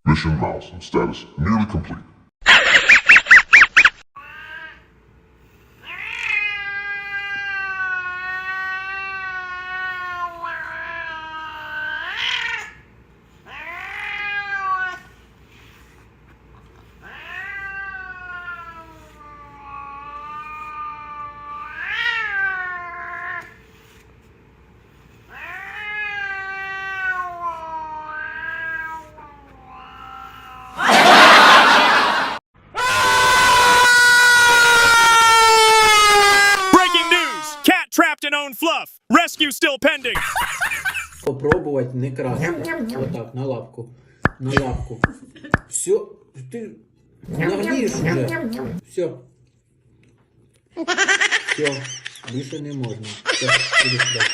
Mission milestone status nearly complete. Trapped in own fluff. Rescue still pending. Попробовать не красти. Вот так, на лапку. На лапку. Все. Ты нагнишь уже. Все. Все. Больше не можно. Все, иди сюда.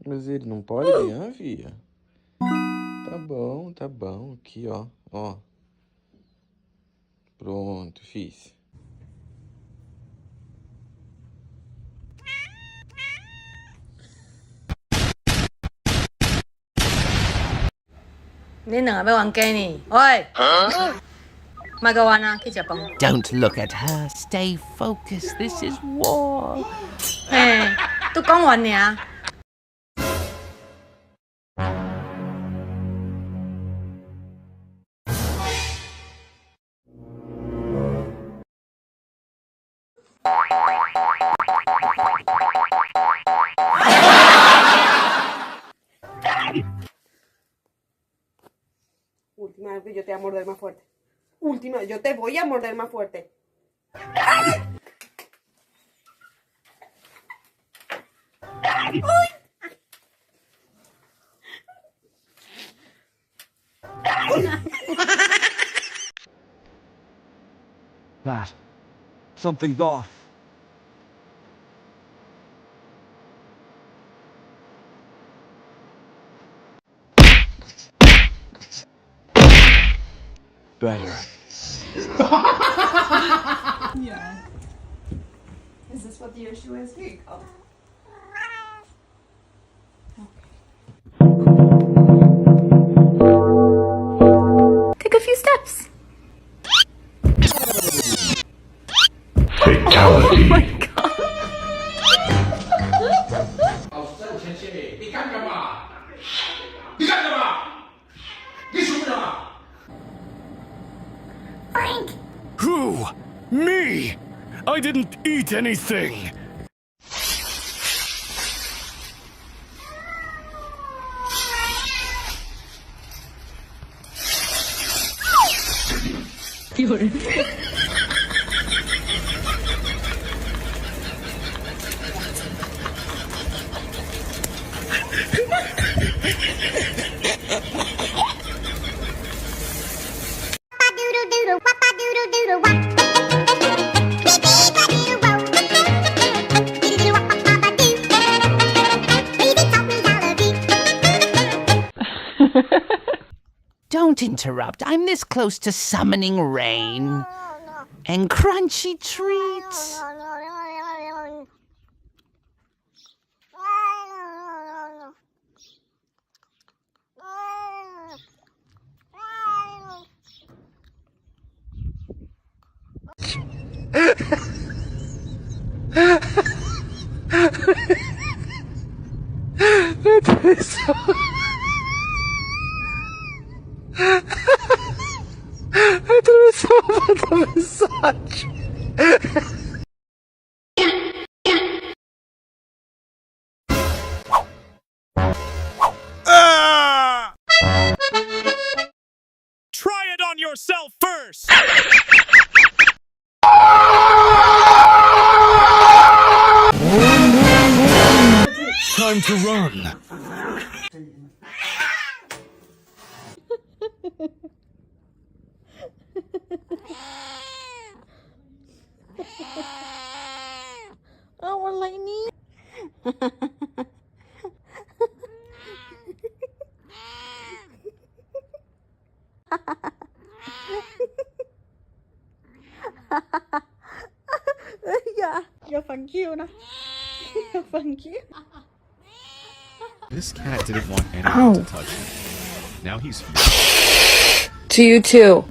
Mas ele não pode ganhar, filha? Tá bom. Aqui, ó. Ó. Pronto, fiz. Don't look at her. Stay focused. This is war. Última vez que yo te voy a morder más fuerte. Última, yo te voy a morder más fuerte. That. Something's off. Better. Yeah. Is this what the issue is? Here you go. Take a few steps. Fatality. Oh my god. Frank! Who? Me? I didn't eat anything. Don't interrupt. I'm this close to summoning rain. And crunchy treats. Try it on yourself first. Time to run. Wala ini. Yeah, you're thank you na. Thank you. This cat didn't want anyone to touch him. Now he's To you too.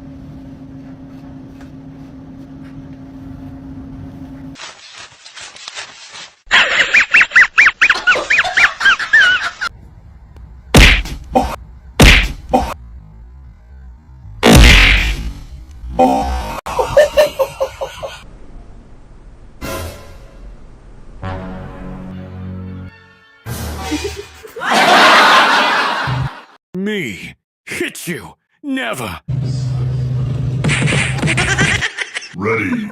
me. Hit you. Never. Ready.